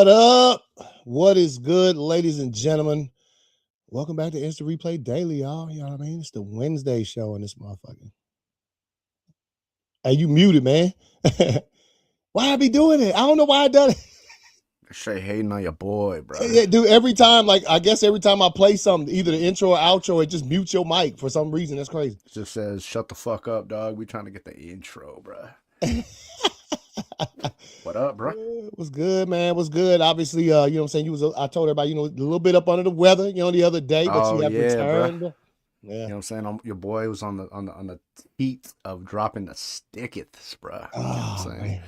What up? What is good, ladies and gentlemen? Welcome back to Instant Replay Daily, y'all. You know what I mean? It's the Wednesday show in this motherfucker. Hey, you muted, man. Why I be doing it? I don't know why I done it. Straight hating on your boy, bro. Yeah, dude, every time, I guess every time I play something, either the intro or outro, it just mutes your mic for some reason. That's crazy. It just says, shut the fuck up, dog. We trying to get the intro, bro. What up, bro? It was good, man. It was good. Obviously, you know what I'm saying? I told everybody, a little bit up under the weather, the other day, but you have returned. Bro. Yeah. You know what I'm saying? Your boy was on the teeth of dropping the stickets, bro. You know what I'm saying? Man.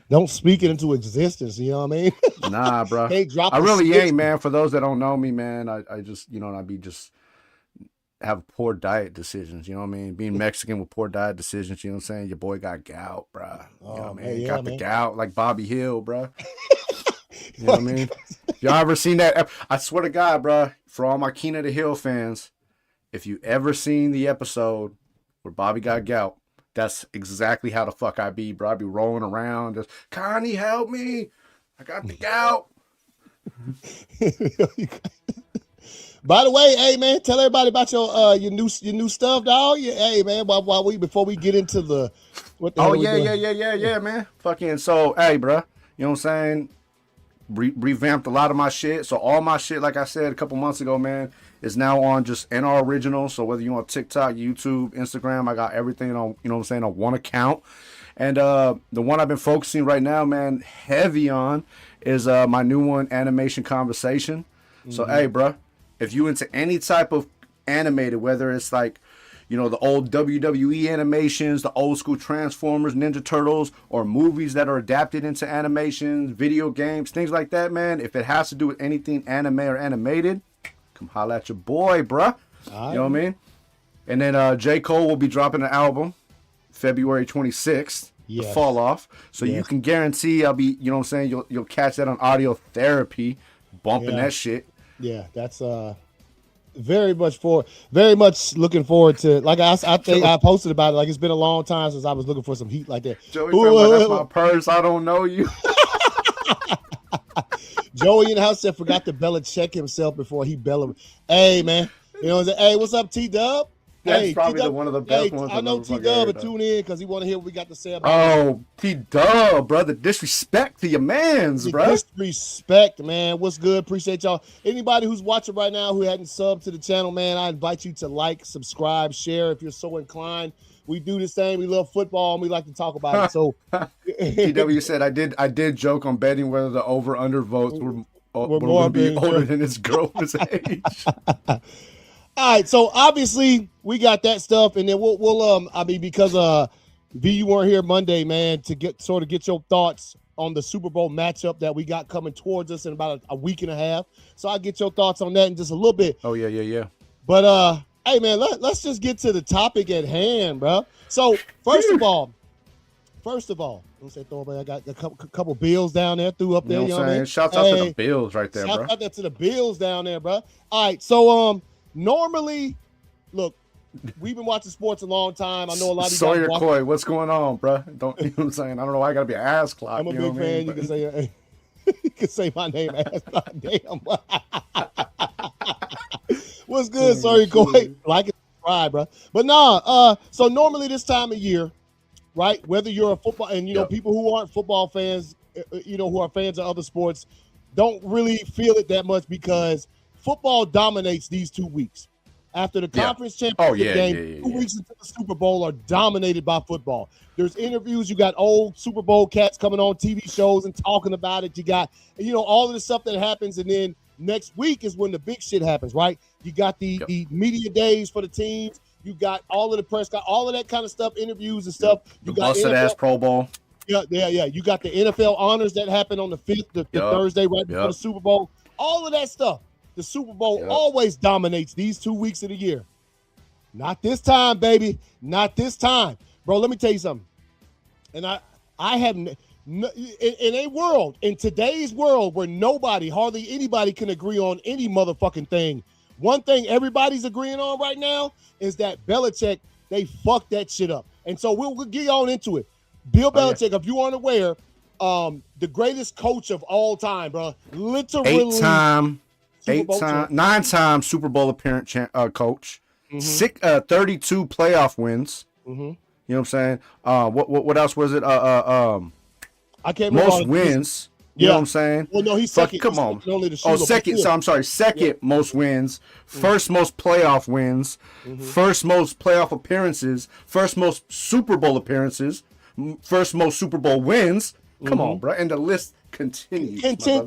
Don't speak it into existence, you know what I mean? Nah, bro. I really ain't, man. For those that don't know me, man, I just, I be just have poor diet decisions, you know what I mean? Being Mexican with poor diet decisions, you know what I'm saying? Your boy got gout, bro. You know what I mean? Got the gout like Bobby Hill, bro. You know what I mean? Y'all ever seen that? I swear to God, bro, for all my Keena the Hill fans, if you ever seen the episode where Bobby got gout, that's exactly how the fuck I be, bro. I be rolling around, just, Connie, help me. I got the gout. By the way, hey man, tell everybody about your new stuff, dog. Hey man, before we get into the what the yeah, man. Fucking so, hey, bro. You know what I'm saying? Revamped a lot of my shit. So all my shit, like I said a couple months ago, man, is now on just NR Original. So whether you on TikTok, YouTube, Instagram, I got everything on, you know what I'm saying, on one account. And the one I've been focusing right now, man, heavy on is my new one, Animation Conversation. Mm-hmm. So hey, bro, if you into any type of animated, whether it's like, the old WWE animations, the old school Transformers, Ninja Turtles, or movies that are adapted into animations, video games, things like that, man. If it has to do with anything anime or animated, come holla at your boy, bruh. You know what I mean? And then J. Cole will be dropping an album February 26th, the fall off. So you can guarantee I'll be, you know what I'm saying, you'll catch that on Audio Therapy, bumping that shit. Yeah, that's very much looking forward to. Like I think I posted about it. Like it's been a long time since I was looking for some heat like that. Joey, that's my purse. I don't know you. Joey in the house said forgot to Belichick himself before he bellowed. Hey man, you know what I'm saying? Hey, what's up, T-Dub? That's probably one of the best ones. I know T-Dub would tune in because he want to hear what we got to say about T-Dub, brother. Disrespect to your mans, bro. Disrespect, man. What's good? Appreciate y'all. Anybody who's watching right now who hadn't subbed to the channel, man, I invite you to like, subscribe, share if you're so inclined. We do this thing. We love football and we like to talk about it. So TW said I did joke on betting whether the over-under votes were more be older than his girlfriend's age. All right, so obviously we got that stuff, and then we'll because V, you weren't here Monday, man, to get your thoughts on the Super Bowl matchup that we got coming towards us in about a week and a half. So I'll get your thoughts on that in just a little bit. Oh yeah. But hey man, let's just get to the topic at hand, bro. So first of all, let's say I got a couple Bills down there, threw up there. You know what I'm saying? Shouts out to the Bills right there, bro. Shouts out there to the Bills down there, bro. All right, so normally, look, we've been watching sports a long time. I know a lot of you Sawyer Coy, what's going on, bro? Don't you know what I'm saying? I don't know why I gotta be an ass clock. I'm a big fan. You can say you can say my name, ass clock. Damn. What's good, Sawyer Coy? Like and subscribe, bro. But so normally this time of year, right? Whether you're a football and people who aren't football fans, who are fans of other sports, don't really feel it that much because football dominates these 2 weeks. After the conference championship game, 2 weeks into the Super Bowl are dominated by football. There's interviews. You got old Super Bowl cats coming on TV shows and talking about it. You got, all of the stuff that happens. And then next week is when the big shit happens, right? You got the media days for the teams. You got all of the press, all of that kind of stuff, interviews and stuff. You got busted-ass Pro Bowl. Yeah. You got the NFL honors that happened on the 5th, the Thursday right before the Super Bowl. All of that stuff. The Super Bowl always dominates these 2 weeks of the year. Not this time, baby. Not this time. Bro, let me tell you something. And I have in today's world where hardly anybody can agree on any motherfucking thing. One thing everybody's agreeing on right now is that Belichick, they fucked that shit up. And so we'll get on into it. Bill Belichick, if you aren't aware, The greatest coach of all time, bro. Literally. 9-time Super Bowl appearance coach. 32 playoff wins. You know what I'm saying? What else was it? I can't remember. Most wins. You know what I'm saying? Well, no, he's second. Come on. Second. So I'm sorry. Second most wins. First most playoff wins. First most playoff appearances. First most Super Bowl appearances. First most Super Bowl wins. Come on, bro. And the list continues.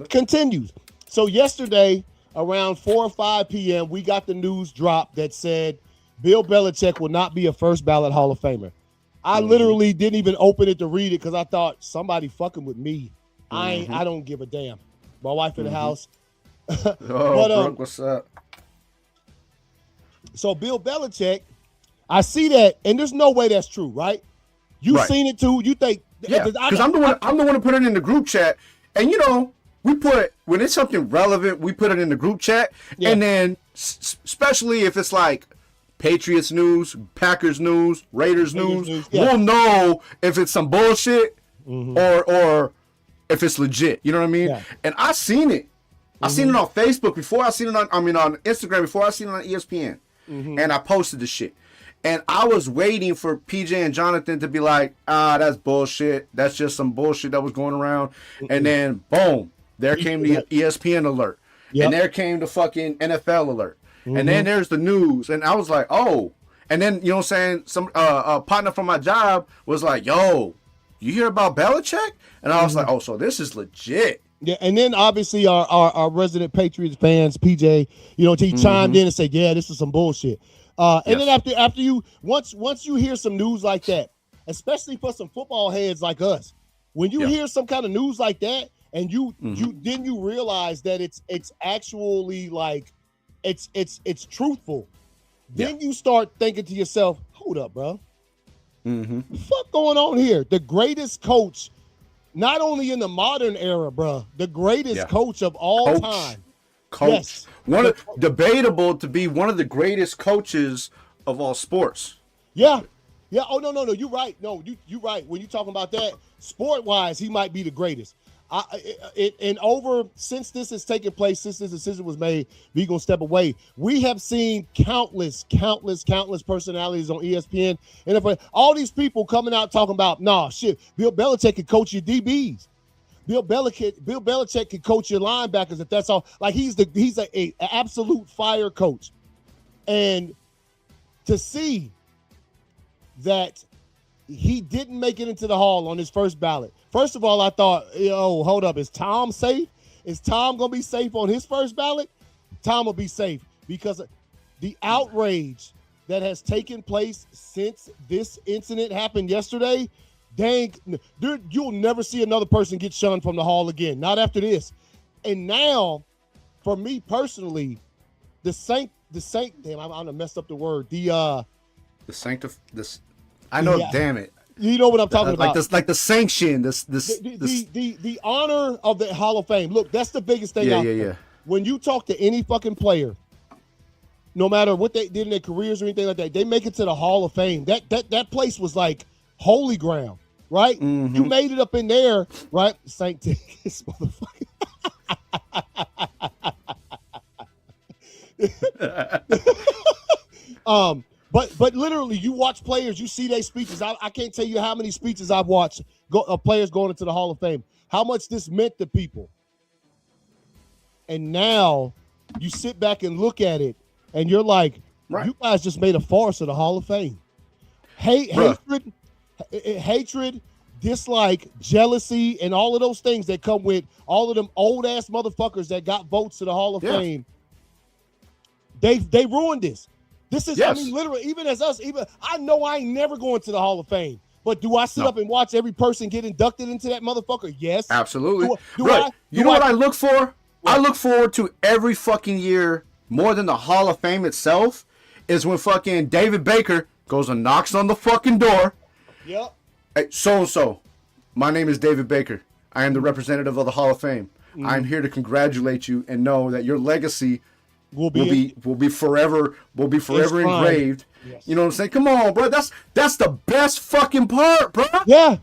Continues. So yesterday, around 4 or 5 p.m., we got the news drop that said Bill Belichick will not be a first ballot Hall of Famer. I literally didn't even open it to read it because I thought somebody fucking with me. I don't give a damn. My wife in the house. Brooke, what's up? So Bill Belichick, I see that, and there's no way that's true, right? You've seen it too. You think? Yeah, because I'm the one to put it in the group chat, and you know, when it's something relevant, we put it in the group chat, and then especially if it's like Patriots news, Packers news, Raiders news, we'll know if it's some bullshit or if it's legit. You know what I mean? Yeah. And I seen it. I seen it on Facebook before I seen it on Instagram before I seen it on ESPN. And I posted the shit. And I was waiting for PJ and Jonathan to be like, that's bullshit. That's just some bullshit that was going around. And then boom, there came the ESPN alert. And there came the fucking NFL alert. And then there's the news. And I was like, oh. And then, you know what I'm saying? Some a partner from my job was like, yo, you hear about Belichick? And I was like, oh, so this is legit. Yeah, and then obviously our resident Patriots fans, PJ, you know, he chimed in and said, yeah, this is some bullshit. And then after you, once you hear some news like that, especially for some football heads like us, when you hear some kind of news like that, and you realize that it's actually like it's truthful, then you start thinking to yourself, hold up, bro. What the fuck going on here? The greatest coach, not only in the modern era, bro, the greatest coach of all time. Coach. Debatable to be one of the greatest coaches of all sports. Yeah. Oh, no. You're right. No, you're right. When you're talking about that, sport-wise, he might be the greatest. Since this has taken place, since this decision was made, we gonna step away. We have seen countless personalities on ESPN, and if all these people coming out talking about, nah, shit, Bill Belichick can coach your DBs. Bill Belichick can coach your linebackers if that's all. Like he's a absolute fire coach, and to see that he didn't make it into the Hall on his first ballot. First of all, I thought, hold up. Is Tom safe? Is Tom going to be safe on his first ballot? Tom will be safe because the outrage that has taken place since this incident happened yesterday, dang, dude, you'll never see another person get shunned from the Hall again. Not after this. And now, for me personally, the Saint, damn, I'm going to mess up the word. I know, damn it. You know what I'm talking about. Like the sanction, the honor of the Hall of Fame. Look, that's the biggest thing out there. Yeah. When you talk to any fucking player, no matter what they did in their careers or anything like that, they make it to the Hall of Fame. That place was like holy ground, right? You made it up in there, right? Saint this motherfucker. But literally, you watch players, you see their speeches. I can't tell you how many speeches I've watched players going into the Hall of Fame. How much this meant to people. And now you sit back and look at it, and you're like, you guys just made a farce of the Hall of Fame. Hatred, dislike, jealousy, and all of those things that come with all of them old-ass motherfuckers that got votes to the Hall of Fame. They ruined this. This is, I mean, literally, even as us, I know I ain't never going to the Hall of Fame. But do I sit up and watch every person get inducted into that motherfucker? Yes. Absolutely. You know what I look for? What? I look forward to every fucking year more than the Hall of Fame itself is when fucking David Baker goes and knocks on the fucking door. Yep. Hey, so-and-so, my name is David Baker. I am the representative of the Hall of Fame. I'm here to congratulate you and know that your legacy will be forever engraved. Yes. You know what I'm saying? Come on, bro. That's the best fucking part, bro. Yeah.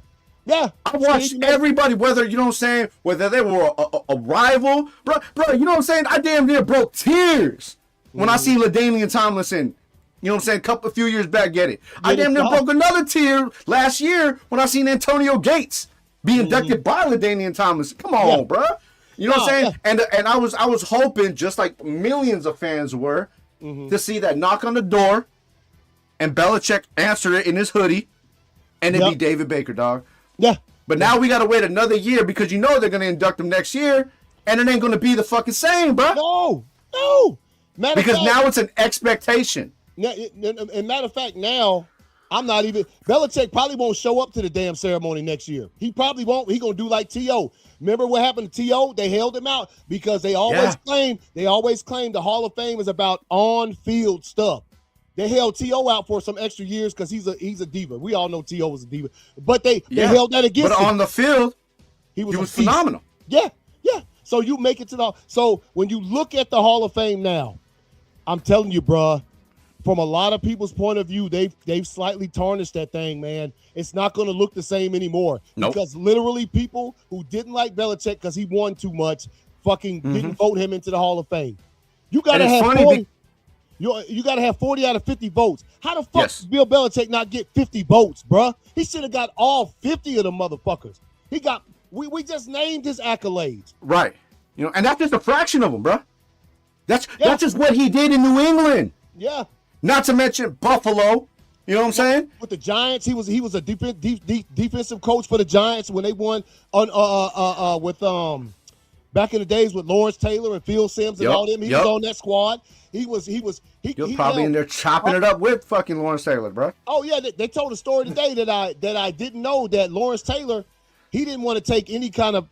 Yeah. I watched everybody, whether, you know what I'm saying, whether they were a rival. Bro, you know what I'm saying? I damn near broke tears when I seen LaDainian Tomlinson, you know what I'm saying, a few years back get it. I damn near broke another tear last year when I seen Antonio Gates be inducted by LaDainian Tomlinson. Come on, bro. You know what I'm saying? Yeah. And I was hoping, just like millions of fans were, to see that knock on the door and Belichick answer it in his hoodie and it'd be David Baker, dog. Yeah. But now we got to wait another year because you know they're going to induct him next year and it ain't going to be the fucking same, bro. No. Because now it's an expectation. And matter of fact, now I'm not even. Belichick probably won't show up to the damn ceremony next year. He probably won't. He gonna do like T.O. Remember what happened to T.O.? They held him out because they always claim the Hall of Fame is about on-field stuff. They held T.O. out for some extra years because he's a diva. We all know T.O. was a diva, but they held that against him. But on the field, he was phenomenal. Yeah. So you make it to the. So when you look at the Hall of Fame now, I'm telling you, bruh, from a lot of people's point of view, they've slightly tarnished that thing, man. It's not going to look the same anymore. Nope. Because literally people who didn't like Belichick because he won too much fucking didn't vote him into the Hall of Fame. You got to have 40. You got to have 40 out of 50 votes. How the fuck does Bill Belichick not get 50 votes, bruh? He should have got all 50 of the motherfuckers. He got. We just named his accolades. Right. You know, and that's just a fraction of them, bruh. That's just what he did in New England. Yeah. Not to mention Buffalo. You know what I'm saying? With the Giants, he was a defensive coach for the Giants when they won with back in the days with Lawrence Taylor and Phil Simms and all them. He was on that squad. He was probably in there chopping it up with fucking Lawrence Taylor, bro. Oh yeah, they told a story today that I didn't know, that Lawrence Taylor, he didn't want to take any kind of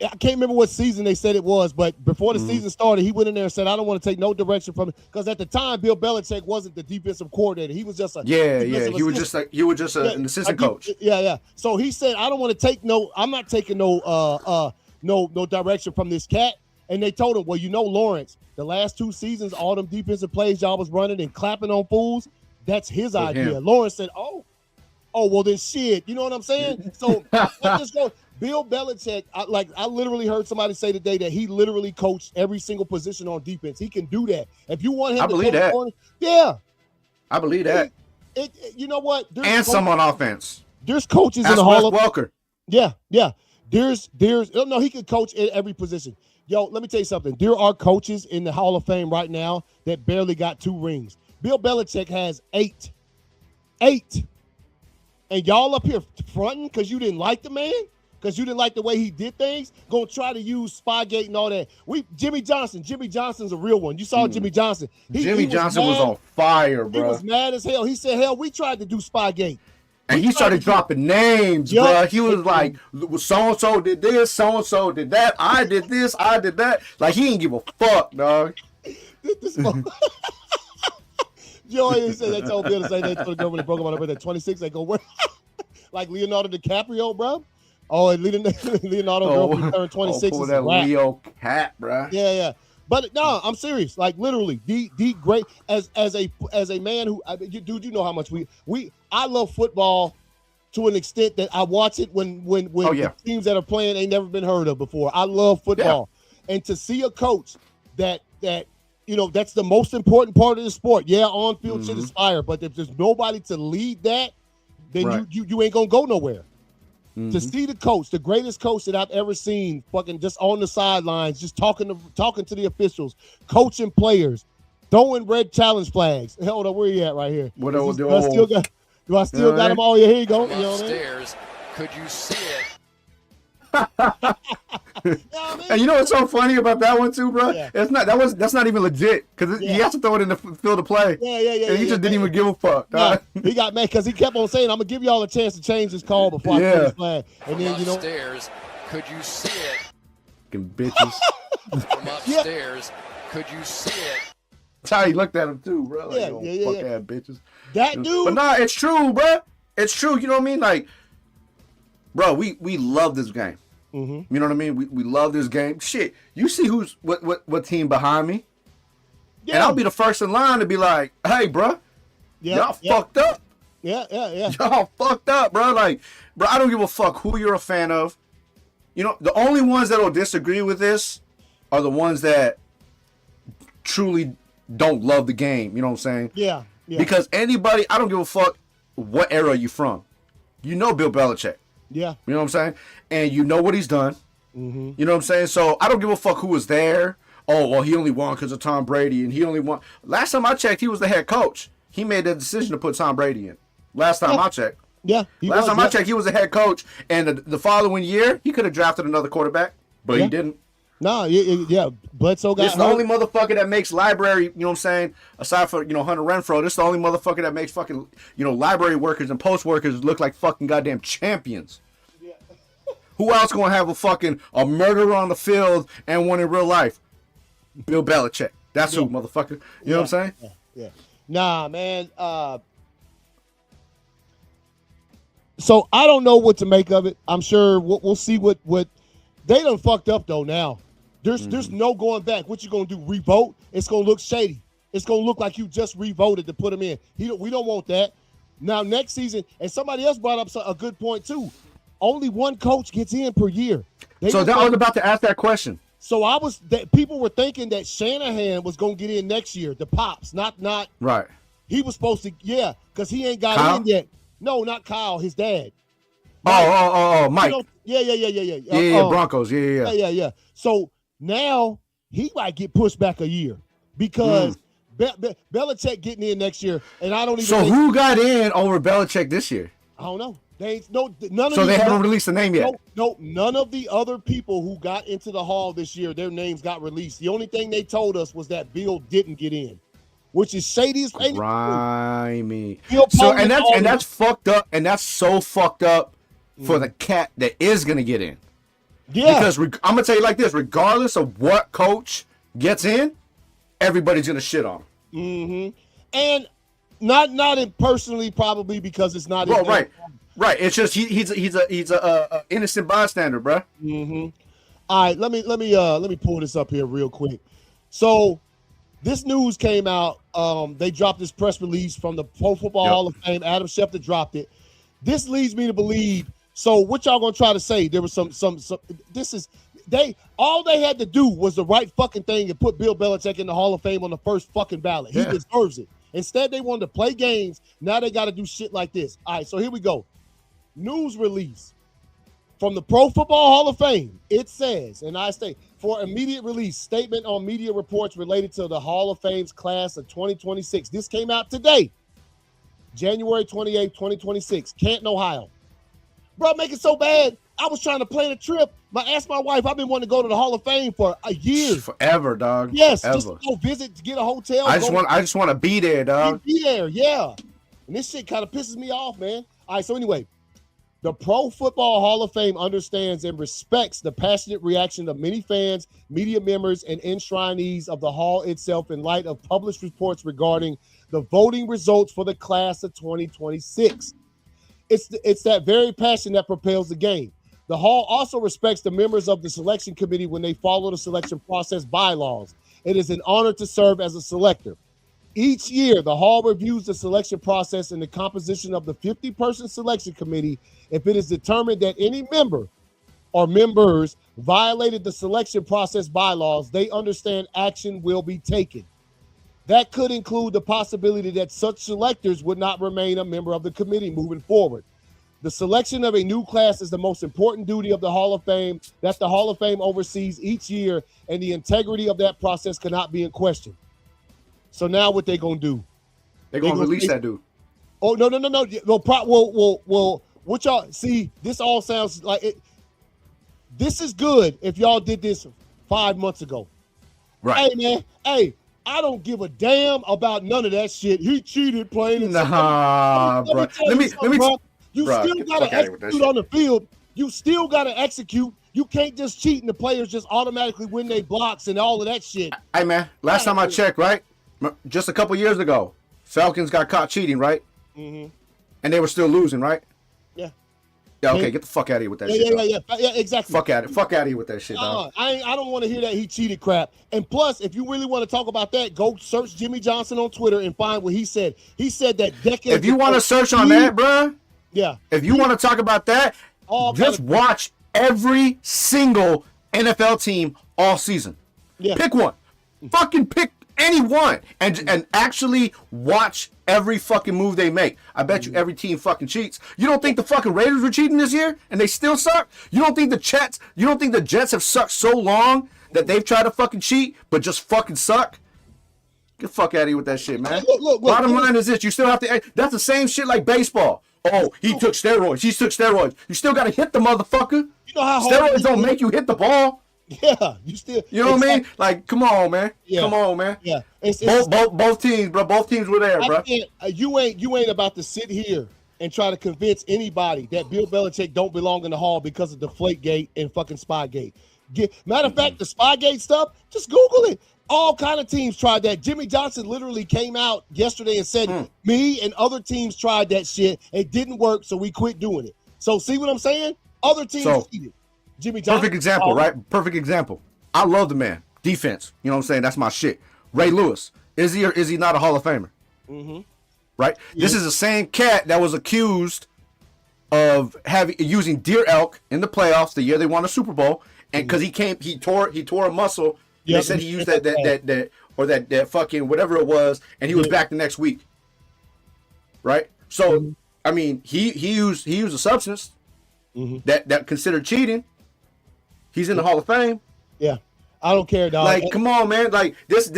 I can't remember what season they said it was, but before the season started, he went in there and said, I don't want to take no direction from it. Because at the time, Bill Belichick wasn't the defensive coordinator. He was just a You were just an assistant coach. Yeah. So he said, I don't want to take I'm not taking no direction from this cat. And they told him, well, Lawrence, the last 2 seasons, all them defensive plays y'all was running and clapping on fools, that's his idea. Lawrence said, oh, well then shit. You know what I'm saying? So let's just go. Bill Belichick, I literally heard somebody say today that he literally coached every single position on defense. He can do that. If you want him, I believe that. I believe that. You know what? And some on offense. There's coaches in the Hall of Welker. Yeah. There's no, he can coach at every position. Yo, let me tell you something. There are coaches in the Hall of Fame right now that barely got 2 rings. Bill Belichick has 8. 8. And y'all up here fronting because you didn't like the man? Because you didn't like the way he did things, gonna try to use Spygate and all that. Jimmy Johnson's a real one. You saw Jimmy Johnson. Jimmy Johnson was on fire, bro. He was mad as hell. He said, hell, we tried to do Spygate. And he started dropping names, bro. He was like, so-and-so did this, so-and-so did that, I did this, I did that. Like, he didn't give a fuck, dog. Joe said they told Bill to say that to the girl when they broke up on her birthday. 26, they go, what? Like Leonardo DiCaprio, bro. Oh, and Leonardo girl turned 26. Oh, that Leo cat, bro. Yeah. But no, I'm serious. Like literally, the great as a man who, dude, you know how much I love football to an extent that I watch it when the teams that are playing ain't never been heard of before. I love football, and to see a coach that that's the most important part of the sport. Yeah, on field shit is fire, but if there's nobody to lead that, then you ain't gonna go nowhere. To see the coach, the greatest coach that I've ever seen, fucking just on the sidelines, just talking to the officials, coaching players, throwing red challenge flags. Hold on, where you at right here? Do I still got them all? Yeah, here you go. You know what I mean? Could you see it? And you know what's so funny about that one too, bro? Yeah. That's not even legit because he has to throw it in the field of play. Yeah. And he just didn't even give a fuck. Nah, he got mad because he kept on saying, "I'm gonna give y'all a chance to change this call before I throw this flag." And then upstairs, could you see it? Fucking bitches. From upstairs, could you see it? That's how he looked at him too, bro. Like, fuck ass bitches. That dude. But nah, it's true, bro. It's true. You know what I mean? Like, bro, we love this game. You know what I mean? We love this game. Shit, you see who's what team behind me, and I'll be the first in line to be like, "Hey, bro, y'all fucked up. Yeah. Y'all fucked up, bro. Like, bro, I don't give a fuck who you're a fan of. You know, the only ones that will disagree with this are the ones that truly don't love the game. You know what I'm saying? Yeah. Because anybody, I don't give a fuck what era you from. You know Bill Belichick. Yeah. You know what I'm saying? And you know what he's done. Mm-hmm. You know what I'm saying? So I don't give a fuck who was there. Oh, well, he only won because of Tom Brady, and he only won. Last time I checked, he was the head coach. He made that decision to put Tom Brady in. Last time I checked. Yeah. Last time I checked, he was the head coach. And the following year, he could have drafted another quarterback, but he didn't. No, yeah. Bledsoe got This is the only motherfucker that makes library, you know what I'm saying? Aside from, Hunter Renfrow, this is the only motherfucker that makes fucking, library workers and post workers look like fucking goddamn champions. Yeah. Who else gonna have a murderer on the field and one in real life? Bill Belichick. That's who, motherfucker. You know what I'm saying? Yeah. Nah, man. So I don't know what to make of it. I'm sure we'll see what they done fucked up though now. There's no going back. What you gonna do? Revote? It's gonna look shady. It's gonna look like you just revoted to put him in. We don't want that. Now next season, and somebody else brought up a good point too. Only one coach gets in per year. So I was about to ask that question. So people were thinking that Shanahan was gonna get in next year. The Pops, not right. He was supposed to, because he ain't got Kyle? in yet. No, not Kyle, his dad. Mike. Yeah. Broncos. Yeah. So now he might get pushed back a year because Belichick getting in next year, and I don't even. So who got in over Belichick this year? I don't know. None of. So they haven't released the name yet. No, none of the other people who got into the hall this year, their names got released. The only thing they told us was that Bill didn't get in, which is shady as grimy. So and that's fucked up, and that's so fucked up for the cat that is gonna get in. Yeah. Because I'm gonna tell you like this: regardless of what coach gets in, everybody's gonna shit on him. Mm-hmm. And not personally, probably because it's not. Well, right. It's just he's a innocent bystander, bro. Mm-hmm. All right, let me pull this up here real quick. So this news came out. They dropped this press release from the Pro Football Hall of Fame. Adam Schefter dropped it. This leads me to believe. So what y'all gonna try to say? There was some. All they had to do was the right fucking thing and put Bill Belichick in the Hall of Fame on the first fucking ballot. He deserves it. Instead, they wanted to play games. Now they got to do shit like this. All right, so here we go. News release from the Pro Football Hall of Fame. It says, and I state, for immediate release, statement on media reports related to the Hall of Fame's class of 2026. This came out today, January 28, 2026, Canton, Ohio. Bro, make it so bad. I was trying to plan a trip. I asked my wife, I've been wanting to go to the Hall of Fame for a year. Forever, dog. Yes, Ever. just to go visit, to get a hotel. I just want to be there, dog. Be there, yeah. And this shit kind of pisses me off, man. All right, so anyway, the Pro Football Hall of Fame understands and respects the passionate reaction of many fans, media members, and enshrinees of the hall itself in light of published reports regarding the voting results for the class of 2026. It's that very passion that propels the game. The hall also respects the members of the selection committee when they follow the selection process bylaws. It is an honor to serve as a selector. Each year, the hall reviews the selection process and the composition of the 50-person selection committee. If it is determined that any member or members violated the selection process bylaws, they understand action will be taken. That could include the possibility that such selectors would not remain a member of the committee moving forward. The selection of a new class is the most important duty of the Hall of Fame that the Hall of Fame oversees each year, and the integrity of that process cannot be in question. So now what they gonna do? They're gonna release that dude. Oh, no. Well, what y'all see, this all sounds like it. This is good if y'all did this 5 months ago. Right. Hey, man. Hey, I don't give a damn about none of that shit. He cheated playing. Nah, bro. Let me. You still got to execute on the field. You still got to execute. You can't just cheat and the players just automatically win their blocks and all of that shit. Hey, man. Last time I checked, right? Just a couple years ago, Falcons got caught cheating, right? Mm-hmm. And they were still losing, right? Yeah. Yeah, okay, get the fuck out of here with that shit. Yeah, exactly. Fuck out of here with that shit, dog. I don't want to hear that he cheated crap. And plus, if you really want to talk about that, go search Jimmy Johnson on Twitter and find what he said. He said that decades. If you want to search on that, bruh, yeah. If you want to talk about that, just watch every single NFL team all season. Yeah. Pick one. Fucking pick any one and actually watch every fucking move they make. I bet you every team fucking cheats. You don't think the fucking Raiders were cheating this year and they still suck? You don't think the Jets have sucked so long that they've tried to fucking cheat but just fucking suck? Get the fuck out of here with that shit, man. Look, bottom line is this: you still have to. That's the same shit like baseball. Oh, he took steroids. He took steroids. You still got to hit the motherfucker. You know how steroids don't make you hit the ball. Yeah, you still. You know what I mean? Like, come on, man. Yeah. Come on, man. Yeah, both teams, bro. Both teams were there, bro. You ain't about to sit here and try to convince anybody that Bill Belichick don't belong in the hall because of Deflategate and fucking Spygate. Matter of fact, the Spygate stuff, just Google it. All kind of teams tried that. Jimmy Johnson literally came out yesterday and said, me and other teams tried that shit. It didn't work, so we quit doing it. So see what I'm saying? Other teams cheated. Jimmy Johnson. Perfect example, right? Perfect example. I love the man. Defense. You know what I'm saying? That's my shit. Ray Lewis. Is he or is he not a Hall of Famer? Mm-hmm. Right? Yeah. This is the same cat that was accused of using deer elk in the playoffs the year they won a Super Bowl. And because he tore a muscle. Yep. They said he used that fucking whatever it was, and he was back the next week. Right? So I mean, he used a substance that considered cheating. He's in the Hall of Fame. Yeah. I don't care, dog. Like, come on, man. Like this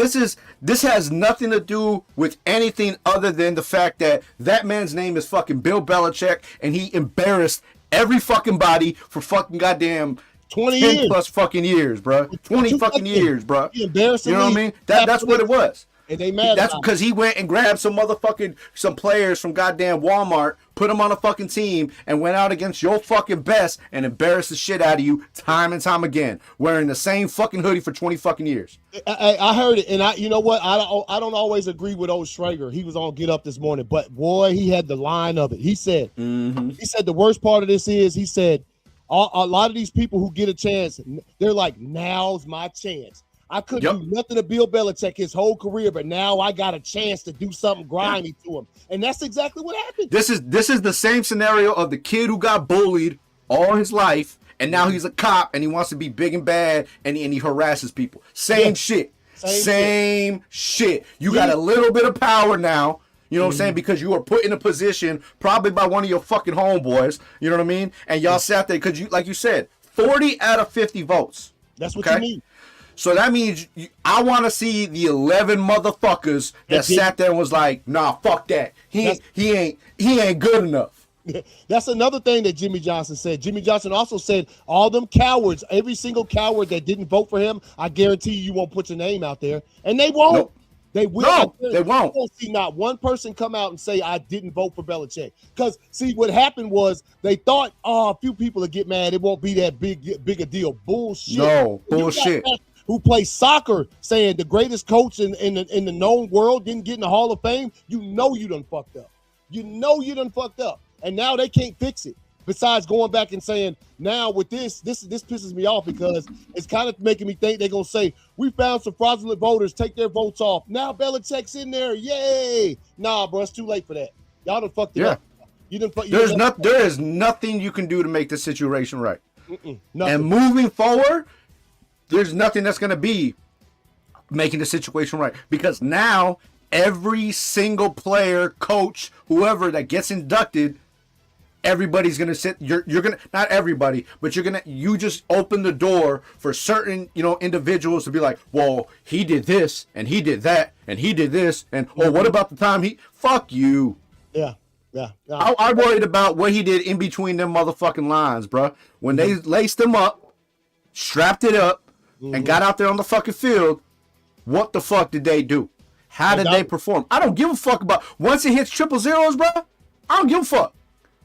has nothing to do with anything other than the fact that man's name is fucking Bill Belichick, and he embarrassed every fucking body for fucking goddamn 20 years plus fucking years, bro. 20 fucking years, bro. You know what I mean? That's what it was. And they mad. That's because he went and grabbed some players from goddamn Walmart, put them on a fucking team, and went out against your fucking best and embarrassed the shit out of you time and time again, wearing the same fucking hoodie for 20 fucking years. I heard it, and you know what? I don't always agree with old Schrager. He was on Get Up this morning, but boy, he had the line of it. He said, the worst part of this is, he said, a lot of these people who get a chance, they're like, now's my chance. I couldn't do nothing to Bill Belichick his whole career, but now I got a chance to do something grimy to him. And that's exactly what happened. This is the same scenario of the kid who got bullied all his life, and now he's a cop, and he wants to be big and bad, and he harasses people. Same shit. Same shit. You got a little bit of power now. You know what I'm saying? Because you were put in a position probably by one of your fucking homeboys. You know what I mean? And y'all sat there because, like you said, 40 out of 50 votes. That's what you need. So that means I want to see the 11 motherfuckers that sat there and was like, nah, fuck that. He ain't good enough. That's another thing that Jimmy Johnson said. Jimmy Johnson also said all them cowards, every single coward that didn't vote for him, I guarantee you won't put your name out there. And they won't. Nope. They will. No, they won't. You won't see not one person come out and say, I didn't vote for Belichick. Because, see, what happened was they thought, a few people will get mad. It won't be that big a deal. Bullshit. No, bullshit. Who plays soccer saying the greatest coach in the known world didn't get in the Hall of Fame, you know you done fucked up. You know you done fucked up. And now they can't fix it. Besides going back and saying, now with this pisses me off because it's kind of making me think they're going to say, we found some fraudulent voters, take their votes off. Now Belichick's in there. Yay. Nah, bro, it's too late for that. Y'all done fucked it up. You done there is nothing you can do to make this situation right. And moving forward, there's nothing that's going to be making the situation right. Because now every single player, coach, whoever that gets inducted, everybody's gonna sit. You're gonna, not everybody, but you just open the door for certain individuals to be like, well, he did this and he did that and he did this and what about the time fuck you. Yeah. I worried about what he did in between them motherfucking lines, bro. When they laced him up, strapped it up, and got out there on the fucking field, what the fuck did they do? How did they perform? I don't give a fuck about once it hits 000, bro. I don't give a fuck.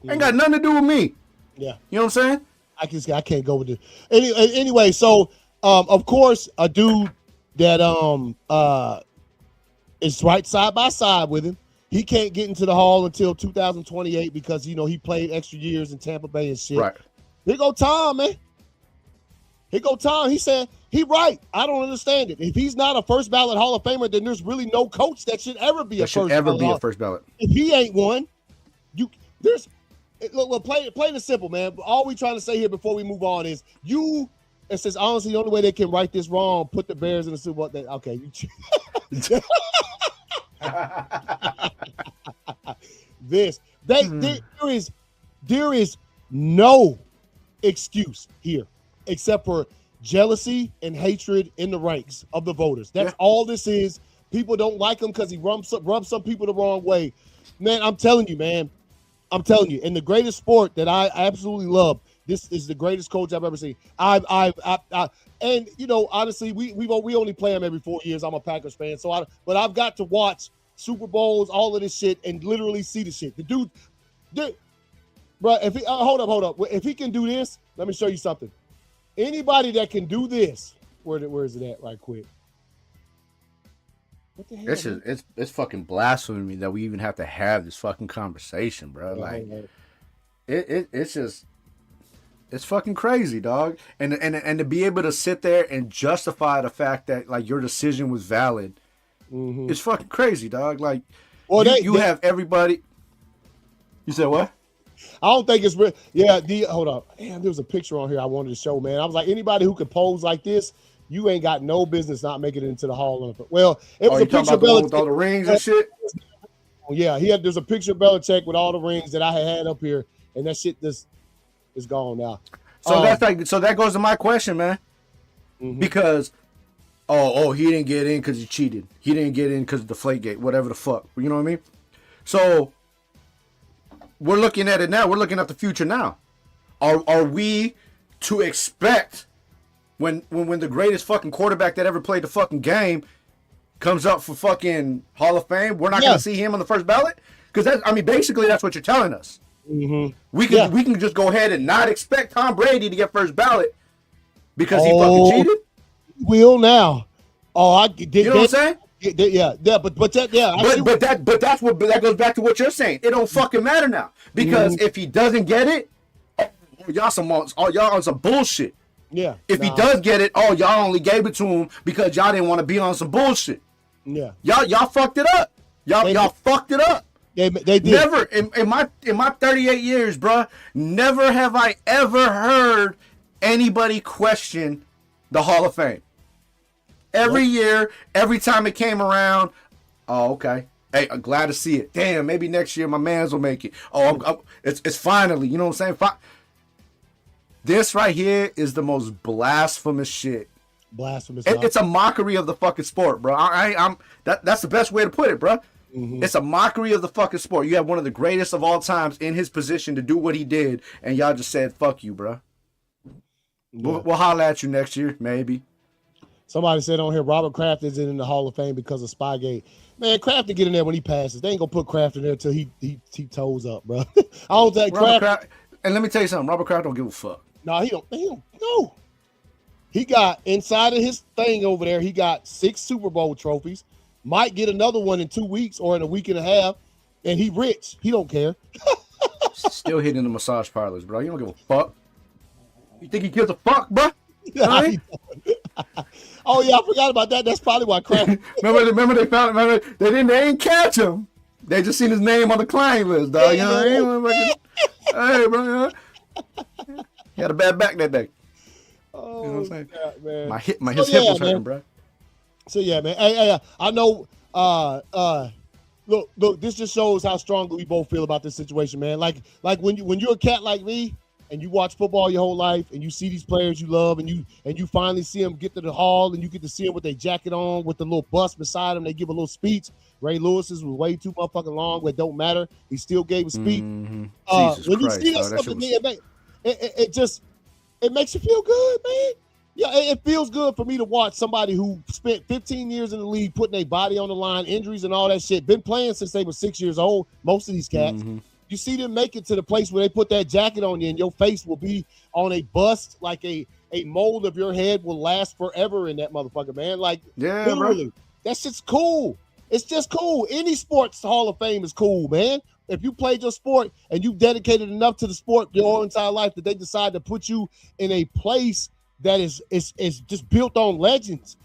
Ain't got nothing to do with me. Yeah. You know what I'm saying? I can't go with it. Anyway, so of course a dude that is right side by side with him He can't get into the Hall until 2028 because he played extra years in Tampa Bay and shit. Right. Here go Tom, man. Here go Tom. He said he right. I don't understand it. If he's not a first ballot Hall of Famer, then there's really no coach that should ever be a first ballot. If he ain't one, look, plain and simple, man. All we trying to say here before we move on is it says honestly the only way they can right this wrong, put the Bears in the Super Bowl. Okay, there is no excuse here except for jealousy and hatred in the ranks of the voters. That's all this is. People don't like him because he rubs some people the wrong way. Man, I'm telling you, man. In the greatest sport that I absolutely love, this is the greatest coach I've ever seen. And honestly, we only play him every 4 years. I'm a Packers fan, but I've got to watch Super Bowls, all of this shit, and literally see the shit. The dude, bro. If he hold up, if he can do this, let me show you something. Anybody that can do this, where is it at? Right quick. What the hell? It's fucking blasphemy that we even have to have this fucking conversation, bro. Like, it's fucking crazy, dog. And to be able to sit there and justify the fact that like your decision was valid, it's fucking crazy, dog. Like, you have everybody. You said what? I don't think it's real. Yeah, hold up. Damn, there was a picture on here I wanted to show, man. I was like, anybody who could pose like this, you ain't got no business not making it into the Hall of. Well, it was a picture of Belichick with all the rings and shit. Yeah, there's a picture of Belichick with all the rings that I had up here, and that shit just is gone now. So that goes to my question, man. Because he didn't get in because he cheated. He didn't get in because of the Deflategate, whatever the fuck. You know what I mean? So we're looking at it now. We're looking at the future now. Are we to expect when the greatest fucking quarterback that ever played the fucking game comes up for fucking Hall of Fame, we're not going to see him on the first ballot? Because basically that's what you're telling us. We can just go ahead and not expect Tom Brady to get first ballot because he fucking cheated. Will now. I did. You know what I'm saying? But that goes back to what you're saying. It don't fucking matter now because if he doesn't get it, y'all on some bullshit. Yeah. If he does get it, y'all only gave it to him because y'all didn't want to be on some bullshit. Yeah. Y'all fucked it up. Y'all fucked it up. They did. Never in my 38 years, bro. Never have I ever heard anybody question the Hall of Fame. Every year, every time it came around, okay. Hey, I'm glad to see it. Damn, maybe next year my mans will make it. It's finally, you know what I'm saying? This right here is the most blasphemous shit. It's a mockery of the fucking sport, bro. That's the best way to put it, bro. It's a mockery of the fucking sport. You have one of the greatest of all times in his position to do what he did, and y'all just said, fuck you, bro. Yeah. We'll holler at you next year, maybe. Somebody said on here, Robert Kraft isn't in the Hall of Fame because of Spygate. Man, Kraft to get in there when he passes. They ain't gonna put Kraft in there until he toes up, bro. I don't think Kraft. And let me tell you something, Robert Kraft don't give a fuck. No, he don't. No. He got inside of his thing over there. He got 6 Super Bowl trophies. Might get another one in 2 weeks or in a week and a half. And he rich. He don't care. Still hitting the massage parlors, bro. You don't give a fuck. You think he gives a fuck, bro? Oh yeah, I forgot about that. That's probably why Kraft. remember they didn't catch him. They just seen his name on the client list, dog. You know what I mean? Hey, bro. He had a bad back that day. Oh, you know what I'm saying? God, man. His hip was hurting, bro. So yeah, man. Hey, I know. Look. This just shows how strongly we both feel about this situation, man. Like when you're a cat like me and you watch football your whole life and you see these players you love and you finally see them get to the hall and you get to see them with their jacket on with the little bus beside them. They give a little speech. Ray Lewis's was way too motherfucking long, but it don't matter. He still gave a speech. When you see that stuff, it makes you feel good, man. Yeah, it feels good for me to watch somebody who spent 15 years in the league putting their body on the line, injuries and all that shit. Been playing since they were 6 years old, most of these cats. You see them make it to the place where they put that jacket on you and your face will be on a bust, like a mold of your head will last forever in that motherfucker, man. Like, literally, that shit's cool. It's just cool. Any sports Hall of Fame is cool, man. If you played your sport and you dedicated enough to the sport your whole entire life that they decide to put you in a place that is just built on legends,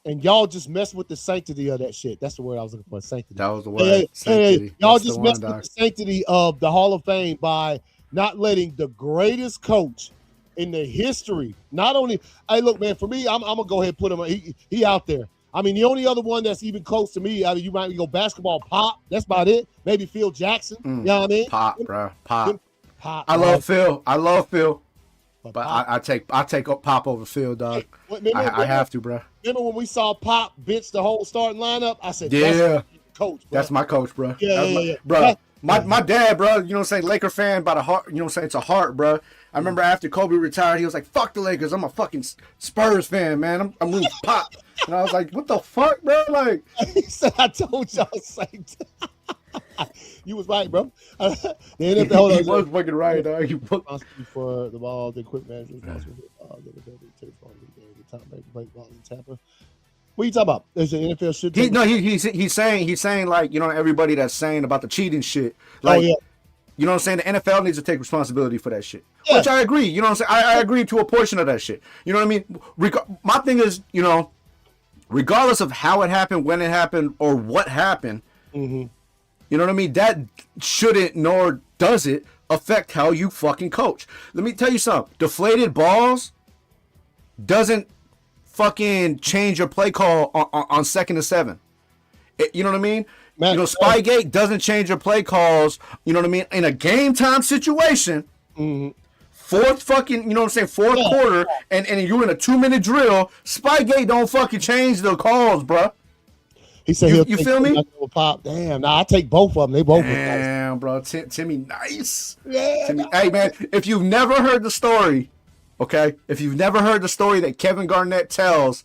and y'all just mess with the sanctity of that shit. That's the word I was looking for, sanctity. That was the word. Sanctity. Y'all just mess with the sanctity of the Hall of Fame by not letting the greatest coach in the history, not only, hey, look, man, for me, I'm gonna go ahead and put him. He out there. I mean, the only other one that's even close to me, I mean, you might go basketball, Pop. That's about it. Maybe Phil Jackson. You know what I mean? Pop, bro. Pop. Pop. I love Phil. But Pop. I take Pop over Phil, dog. Remember, I have to, bro. Remember when we saw Pop bench the whole starting lineup? I said, yeah, that's coach, bro. That's my coach, bro. Yeah. Bro. My dad, bro, you know what I'm saying, Laker fan by the heart, you know what I'm saying, it's a heart, bro. I remember after Kobe retired, he was like, fuck the Lakers, I'm a fucking Spurs fan, man. I'm rooting Pop. And I was like, what the fuck, bro? Like, he said, I told y'all same time. You was right, bro. The NFL he was fucking right, dog. He was responsible for the ball, the equipment responsible for the top break ball in Tampa. What are you talking about? There's an NFL shit. He's saying like, you know, everybody that's saying about the cheating shit. Like, you know what I'm saying? The NFL needs to take responsibility for that shit. Yeah. Which I agree. You know what I'm saying? I agree to a portion of that shit. You know what I mean? My thing is, you know, regardless of how it happened, when it happened, or what happened, you know what I mean? That shouldn't, nor does it, affect how you fucking coach. Let me tell you something. Deflated balls doesn't fucking change your play call on 2nd and 7. You know what I mean? Man, you know, Spygate doesn't change your play calls, you know what I mean, in a game time situation. Fourth fucking, you know what I'm saying, fourth quarter, and you're in a 2-minute drill. Spygate don't fucking change the calls, bro. He said, you feel me? Pop. Damn, I take both of them. They both. Damn, nice. Bro. Timmy, nice. Yeah. Timmy. Hey, man, if you've never heard the story, okay, if you've never heard the story that Kevin Garnett tells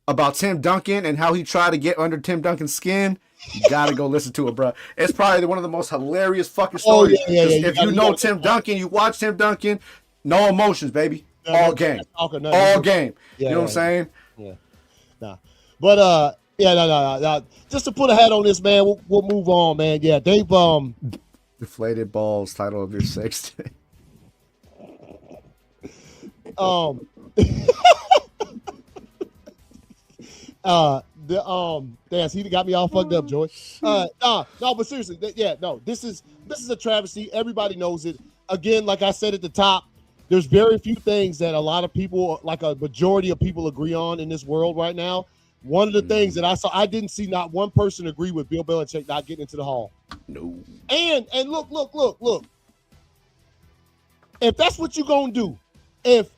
about Tim Duncan and how he tried to get under Tim Duncan's skin, you gotta go listen to it, bro. It's probably one of the most hilarious fucking stories. If you know Tim Duncan, you watch Tim Duncan, no emotions, baby. All game. All game. You know what I'm saying? Yeah. Nah. But no. Just to put a hat on this, man, we'll move on, man. Yeah, they've Deflated Balls, title of your sextape. Damn, he got me all fucked up, Joy. No, but seriously, this is a travesty. Everybody knows it. Again, like I said at the top, there's very few things that a lot of people, like a majority of people, agree on in this world right now. One of the things that I saw, I didn't see not one person agree with Bill Belichick not getting into the Hall. No. And look. If that's what you're gonna do, if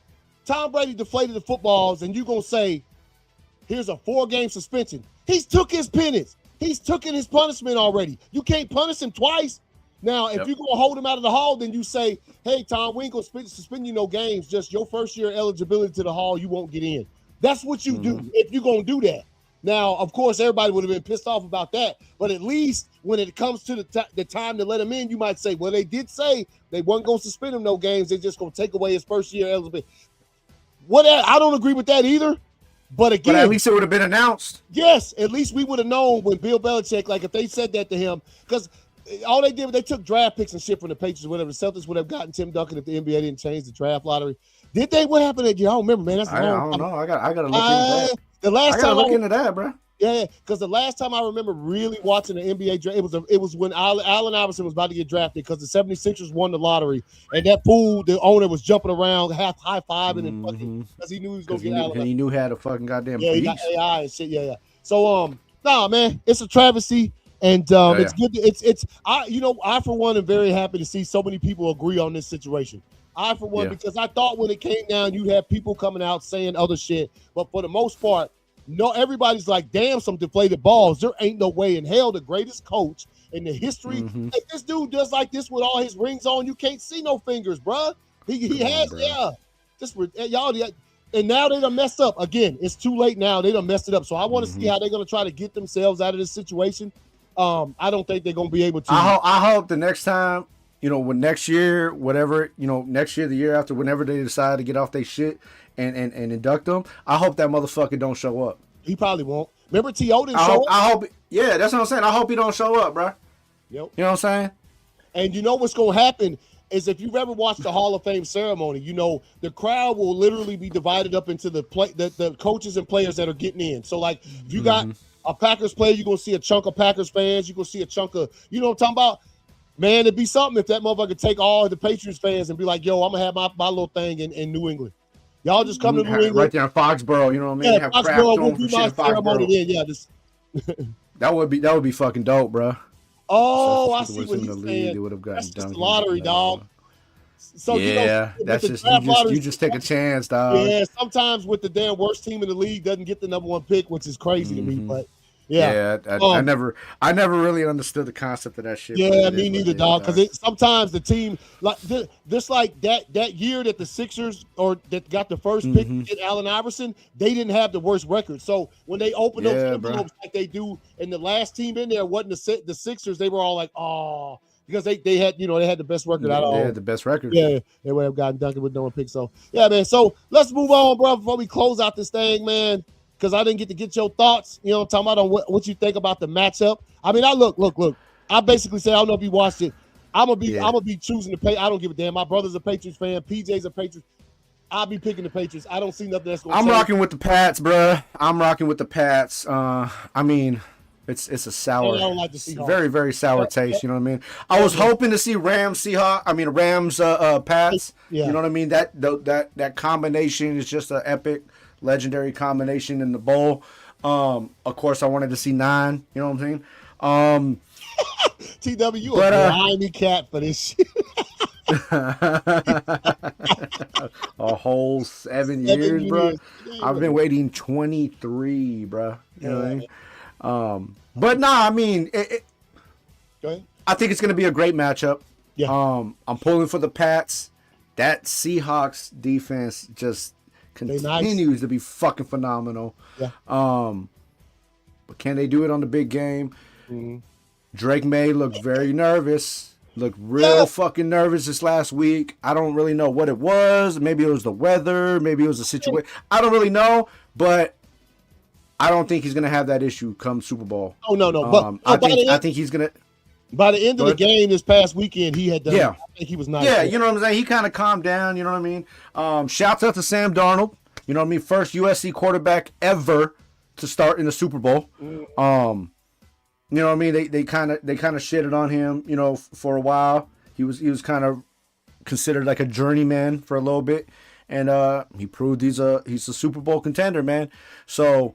Tom Brady deflated the footballs and you're gonna say, here's a 4-game suspension, he's took his penance. He's taken his punishment already. You can't punish him twice. Now, if you're gonna hold him out of the Hall, then you say, hey, Tom, we ain't gonna suspend you no games. Just your first year eligibility to the Hall, you won't get in. That's what you do if you're going to do that. Now, of course, everybody would have been pissed off about that. But at least when it comes to the time to let him in, you might say, well, they did say they weren't going to suspend him no games. They're just going to take away his first year eligibility. I don't agree with that either. But again, at least it would have been announced. Yes, at least we would have known when Bill Belichick, like if they said that to him, because all they did was they took draft picks and shit from the Patriots, whatever. The Celtics would have gotten Tim Duncan if the NBA didn't change the draft lottery. Did they? What happened that year? I don't remember, man. I don't know. I gotta look into that. I gotta look into that, bro. Yeah, because the last time I remember really watching the NBA draft, it was when Allen Iverson was about to get drafted because the 76ers won the lottery, and that fool, the owner, was jumping around, high-fiving and fucking because he knew he was gonna get Allen. He knew he had a fucking goddamn he got AI and shit. Yeah. So nah, man, it's a travesty. And it's good. I for one am very happy to see so many people agree on this situation. I for one, because I thought when it came down, you'd have people coming out saying other shit. But for the most part, no, everybody's like, damn, some deflated balls. There ain't no way in hell the greatest coach in the history. If this dude does like this with all his rings on, you can't see no fingers, bruh. He has, y'all. And now they done messed up. Again, it's too late now. They done messed it up. So I want to see how they're going to try to get themselves out of this situation. I don't think they're going to be able to. I hope the next time, when next year, whatever, next year, the year after, whenever they decide to get off their shit and induct them, I hope that motherfucker don't show up. He probably won't. Remember T.O. didn't show up? Yeah, that's what I'm saying. I hope he don't show up, bro. Yep. You know what I'm saying? And you know what's going to happen is if you've ever watched the Hall of Fame ceremony, you know the crowd will literally be divided up into the coaches and players that are getting in. So like if you got a Packers player, you're going to see a chunk of Packers fans. You're going to see a chunk of, you know what I'm talking about? Man, it'd be something if that motherfucker take all the Patriots fans and be like, yo, I'm going to have my little thing in New England. Y'all just come to New England. Right there in Foxborough, you know what I mean? Yeah, have Foxborough, we'll do my ceremony then. Yeah, this. That would be fucking dope, bro. Oh, I see what he's saying. They would have gotten that's just the lottery, dog. So yeah, you know, that's just you just take a chance, dog. Yeah, sometimes with the damn worst team in the league doesn't get the number one pick, which is crazy to me. But I never really understood the concept of that shit. Yeah, me neither, dog. Because sometimes the team like this, like that year that the Sixers or that got the first pick to get Allen Iverson, they didn't have the worst record. So when they opened those envelopes like they do, and the last team in there wasn't the Sixers, they were all like, oh. Because they had, you know, they had the best record out of all. They had the best record. Yeah, they would have gotten Duncan with no one pick. So, yeah, man. So, let's move on, bro, before we close out this thing, man, because I didn't get to get your thoughts, you know what I'm talking about, on what you think about the matchup. I mean, look. I basically say, I don't know if you watched it. I'm gonna be choosing to pay. I don't give a damn. My brother's a Patriots fan. PJ's a Patriots. I'll be picking the Patriots. I don't see nothing that's going to I'm rocking with the Pats, bro. I'm rocking with the Pats. I mean, it's a sour, very, very sour taste. You know what I mean? I was hoping to see Rams Pats. Yeah. You know what I mean? That combination is just an epic, legendary combination in the bowl. Of course, I wanted to see 9. You know what I'm saying? TW, you a grimy cat for this shit. A whole 7 years, bro. I've been waiting 23, bro. You know what I mean? But nah, I mean, Go ahead. I think it's going to be a great matchup. Yeah. I'm pulling for the Pats. That Seahawks defense just continues to be fucking phenomenal. Yeah. But can they do it on the big game? Mm-hmm. Drake May looked very nervous. Looked real fucking nervous this last week. I don't really know what it was. Maybe it was the weather. Maybe it was the situation. I don't really know, but I don't think he's gonna have that issue come Super Bowl. Oh no. But I think he's gonna. By the end of the game this past weekend, he had done. Yeah. I think he was nice. Yeah, you know what I'm saying. He kind of calmed down. You know what I mean. Shouts out to Sam Darnold. You know what I mean. First USC quarterback ever to start in the Super Bowl. You know what I mean. They kind of shitted on him. You know, for a while. He was kind of considered like a journeyman for a little bit, and he proved he's a Super Bowl contender, man. So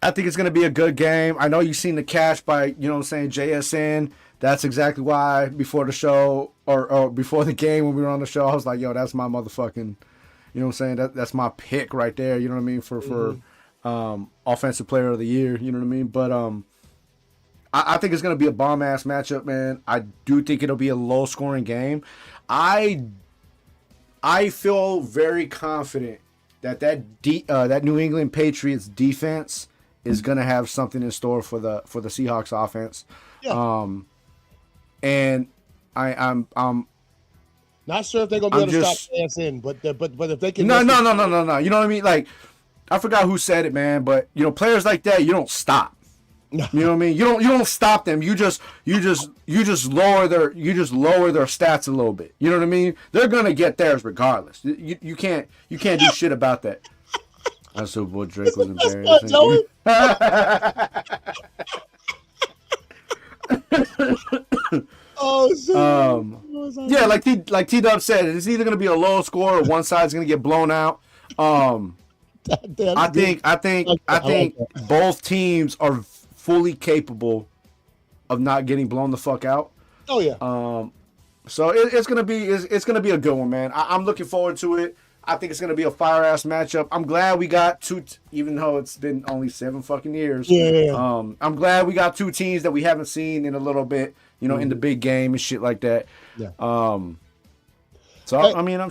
I think it's going to be a good game. I know you've seen the catch by, you know what I'm saying, JSN. That's exactly why before the show or before the game when we were on the show, I was like, yo, that's my motherfucking, you know what I'm saying? That's my pick right there, you know what I mean, for offensive player of the year, you know what I mean? But I think it's going to be a bomb-ass matchup, man. I do think it'll be a low-scoring game. I feel very confident that New England Patriots defense is going to have something in store for the Seahawks offense. Yeah. And I'm not sure if they're going to be able to stop JSN, but if they can. No. You know what I mean? Like, I forgot who said it, man, but you know, players like that, you don't stop. You know what I mean? You don't stop them. You just lower their stats a little bit. You know what I mean? They're going to get theirs regardless. You can't do shit about that. That Super Bowl Drake was embarrassing. Oh shit. Yeah, like T-Dub said, it's either gonna be a low score or one side's gonna get blown out. I think both teams are fully capable of not getting blown the fuck out. Oh yeah. So it's gonna be a good one, man. I'm looking forward to it. I think it's going to be a fire-ass matchup. I'm glad we got two, even though it's been only 7 fucking years. Yeah. I'm glad we got 2 teams that we haven't seen in a little bit, you know, in the big game and shit like that. Yeah. So, I mean, I'm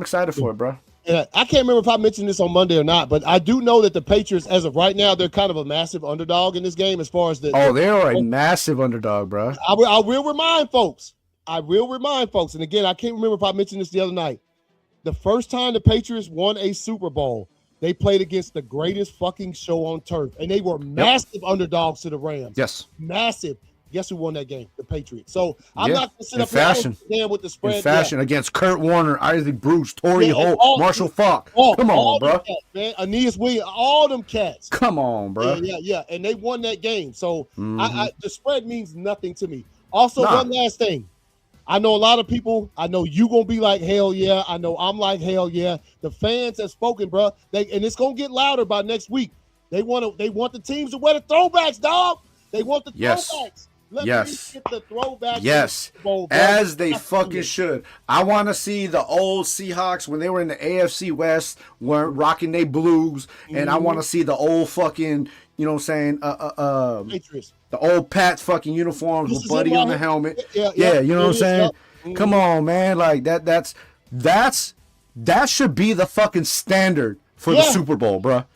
excited for it, bro. Yeah, I can't remember if I mentioned this on Monday or not, but I do know that the Patriots, as of right now, they're kind of a massive underdog in this game as far as the... Oh, they are a massive underdog, bro. I will remind folks. And again, I can't remember if I mentioned this the other night. The first time the Patriots won a Super Bowl, they played against the greatest fucking show on turf, and they were massive underdogs to the Rams. Yes. Massive. Guess who won that game? The Patriots. So I'm Yeah. not going to sit In up fashion. here with the spread. In fashion against Kurt Warner, Isaac Bruce, Torrey Yeah, Holt, all- Marshall Falk. all- Come all on, them bro. cats, man. Aeneas Williams, all them cats. Come on, bro. Yeah. And they won that game. So Mhm. the spread means nothing to me. Also, Nah. one last thing. I know a lot of people. I know you gonna be like hell yeah. I know I'm like hell yeah. The fans have spoken, bro. And it's gonna get louder by next week. They want the teams to wear the throwbacks, dog. They want the Yes. throwbacks. Let Yes. me get the throwbacks. Yes, in the Bowl, bro. as they That's fucking it. should. I want to see the old Seahawks when they were in the AFC West, weren't rocking their blues, and I want to see the old fucking, you know what I'm saying, Patriots. the old Pats fucking uniforms This with is Buddy it right on the here. helmet. Yeah, you know what I'm it is, saying? yep. Come on, man, like that should be the fucking standard for the Yeah. Super Bowl, bruh.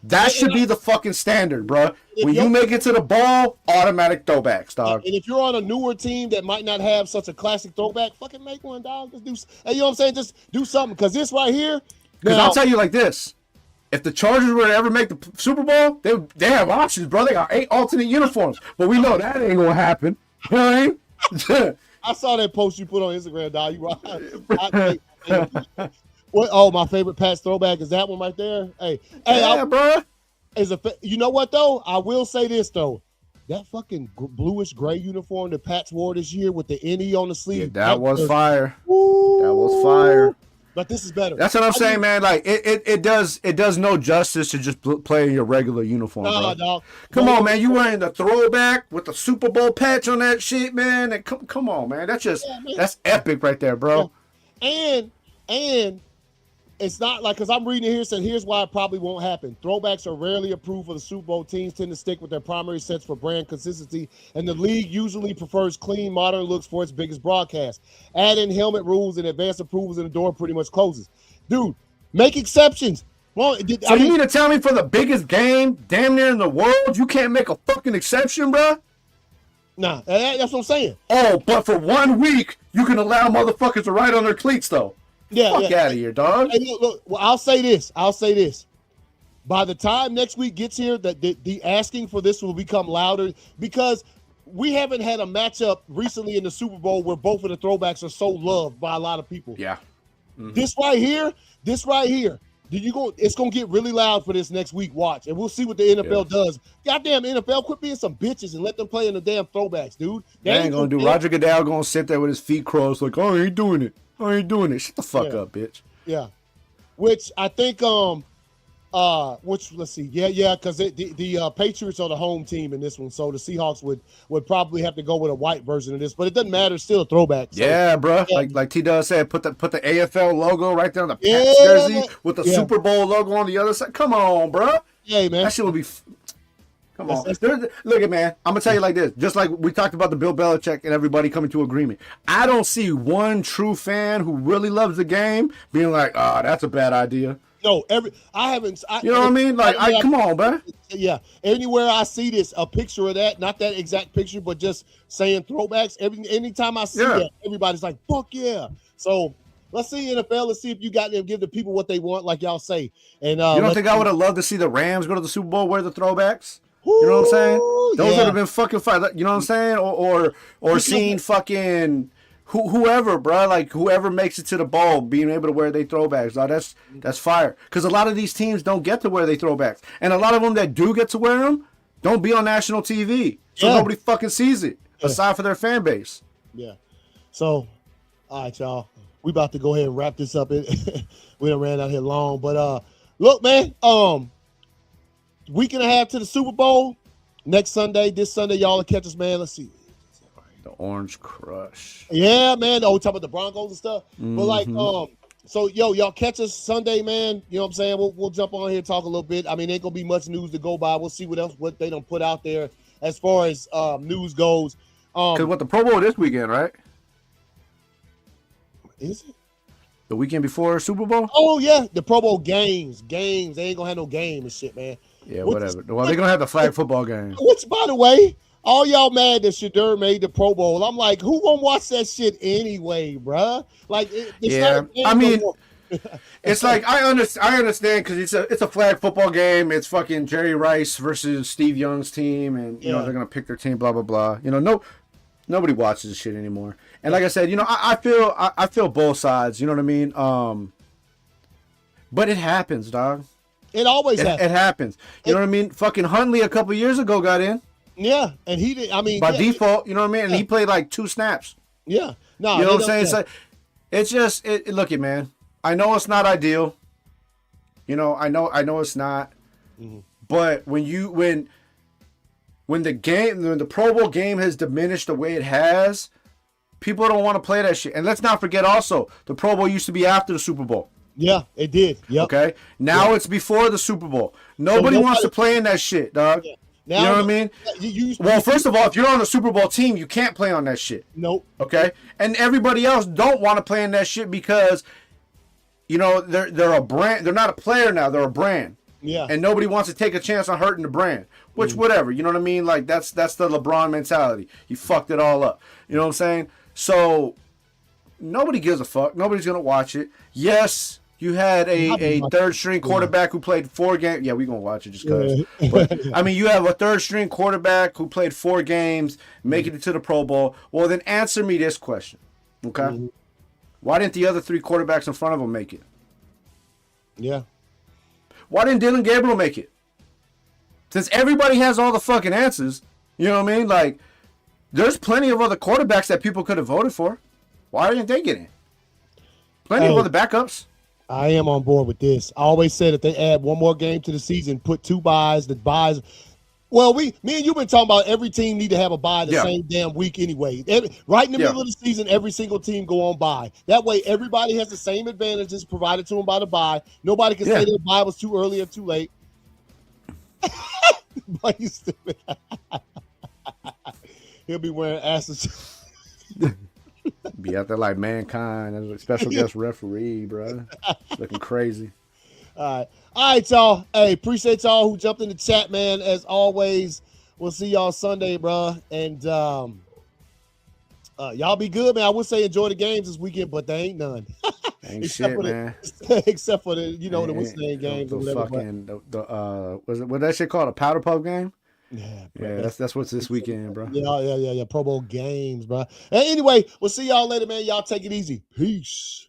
That should be the fucking standard, bruh. If When you you're- make it to the ball, automatic throwbacks, dog. And if you're on a newer team that might not have such a classic throwback, fucking make one, dog. Just do. Hey, you know what I'm saying? Just do something, because this right here. Because now- I'll tell you like this: if the Chargers were to ever make the Super Bowl, they have options, bro. They got 8 alternate uniforms, but we know that ain't gonna happen. You know what I mean? I saw that post you put on Instagram, dog. You right? What? Oh, my favorite Pats throwback is that one right there. Hey, Yeah, bro. you know what though? I will say this though. That fucking bluish gray uniform that Pats wore this year with the NE on the sleeve. Yeah, that was fire. Woo. That was fire. But this is better. That's what I'm saying, man. Like it does no justice to just play in your regular uniform, Nah, bro. dog. Come on, man. You wearing the throwback with the Super Bowl patch on that shit, man. And come on, man. That's epic right there, bro. And it's not like, because I'm reading it here, saying here's why it probably won't happen. Throwbacks are rarely approved for the Super Bowl. Teams tend to stick with their primary sets for brand consistency, and the league usually prefers clean, modern looks for its biggest broadcast. Add in helmet rules and advanced approvals, and the door pretty much closes. Dude, make exceptions. Well, So you mean to tell me for the biggest game damn near in the world, you can't make a fucking exception, bro? Nah, that's what I'm saying. Oh, but for 1 week, you can allow motherfuckers to ride on their cleats, though. Fuck out of here, dog. Hey, look, well, I'll say this. By the time next week gets here, the asking for this will become louder, because we haven't had a matchup recently in the Super Bowl where both of the throwbacks are so loved by a lot of people. Yeah. This right here, it's gonna get really loud for this next week. Watch, and we'll see what the NFL does. Goddamn NFL, quit being some bitches and let them play in the damn throwbacks, dude. They ain't gonna do. Roger Goodell gonna sit there with his feet crossed, like, oh, I ain't doing it. Shut the fuck up, bitch. Yeah, which I think which let's see, because the Patriots are the home team in this one, so the Seahawks would probably have to go with a white version of this, but it doesn't matter, it's still a throwback. So. Yeah, bro. Yeah. Like T Dub said, put the AFL logo right there on the Pats jersey with the Super Bowl logo on the other side. Come on, bro. Hey, man. That shit would be. Come on. Look at, man. I'm gonna tell you like this. Just like we talked about the Bill Belichick and everybody coming to agreement. I don't see one true fan who really loves the game being like, "Ah, that's a bad idea." No, I haven't. You know what I mean? Like, come on, bro. Yeah, anywhere I see this, a picture of that, not that exact picture, but just saying throwbacks. Anytime I see that, everybody's like, "Fuck yeah!" So let's see NFL. Let's see if you got them, give the people what they want, like y'all say. And you don't think I would have loved to see the Rams go to the Super Bowl wear the throwbacks? You know what I'm saying? Those would have been fucking fire. You know what I'm saying? Or seeing fucking whoever, bro, like whoever makes it to the bowl being able to wear their throwbacks. Now that's fire. Because a lot of these teams don't get to wear their throwbacks, and a lot of them that do get to wear them don't be on national TV, so nobody fucking sees it aside for their fan base. Yeah. So, all right, y'all. We about to go ahead and wrap this up. We done ran out here long, but look, man. Week and a half to the Super Bowl. Next Sunday, this Sunday, y'all will catch us, man. Let's see. The Orange Crush. Yeah, man. Oh, we talking about the Broncos and stuff. But like, so y'all catch us Sunday, man. You know what I'm saying? We'll jump on here and talk a little bit. I mean, ain't gonna be much news to go by. We'll see what they don't put out there as far as news goes. Because what the Pro Bowl this weekend, right? Is it? The weekend before Super Bowl? Oh yeah, the Pro Bowl games. They ain't gonna have no game and shit, man. Yeah, whatever. Well, they're gonna have the flag football game. Which, by the way, all y'all mad that Shadur made the Pro Bowl. I'm like, who gonna watch that shit anyway, bruh? Like, Yeah, I mean, It's like I understand because it's a flag football game. It's fucking Jerry Rice versus Steve Young's team, and you know they're gonna pick their team. Blah blah blah. You know, nobody watches this shit anymore. And like I said, you know, I feel both sides. You know what I mean? But it happens, dog. It always happens. It happens. You know what I mean? Fucking Huntley a couple years ago got in. Yeah, and he did. I mean, by default, you know what I mean? And he played like 2 snaps. Yeah, no, you know what I'm saying? It's like, it's just look it, man. I know it's not ideal. You know, I know it's not. Mm-hmm. But when the Pro Bowl game has diminished the way it has, people don't want to play that shit. And let's not forget also, the Pro Bowl used to be after the Super Bowl. Yeah, it did. Yep. Okay. Now it's before the Super Bowl. Nobody wants to play in that shit, dog. Yeah. Now, you know what I mean? Well, first of all, if you're on a Super Bowl team, you can't play on that shit. Nope. Okay? And everybody else don't want to play in that shit because, you know, they're a brand. They're not a player now. They're a brand. Yeah. And nobody wants to take a chance on hurting the brand. Which, whatever. You know what I mean? Like, that's the LeBron mentality. He fucked it all up. You know what I'm saying? So, nobody gives a fuck. Nobody's going to watch it. Yes, you had a third-string quarterback who played 4 games. Yeah, we're going to watch it just because. Yeah. But, I mean, you have a third-string quarterback who played 4 games, making it to the Pro Bowl. Well, then answer me this question, okay? Mm-hmm. Why didn't the other 3 quarterbacks in front of him make it? Yeah. Why didn't Dylan Gabriel make it? Since everybody has all the fucking answers, you know what I mean? Like, there's plenty of other quarterbacks that people could have voted for. Why didn't they get in? Plenty of other backups. I am on board with this. I always said if they add 1 more game to the season, put 2 buys, the buys. Well, me and you've been talking about every team need to have a bye the same damn week anyway. Right in the middle of the season, every single team go on bye. That way, everybody has the same advantages provided to them by the bye. Nobody can say their bye was too early or too late. But you stupid. He'll be wearing asses. Be out there like Mankind as a special guest referee, bro. Looking crazy. All right, y'all. Hey, appreciate y'all who jumped in the chat, man. As always, we'll see y'all Sunday, bro. And y'all be good, man. I would say enjoy the games this weekend, but there ain't none. Ain't shit, man. Except for the, the what's name games or whatever. Was it what that shit called, a powder puff game? Yeah, that's what's this weekend, bro. Yeah. Pro Bowl games, bro. Anyway, we'll see y'all later, man. Y'all take it easy. Peace.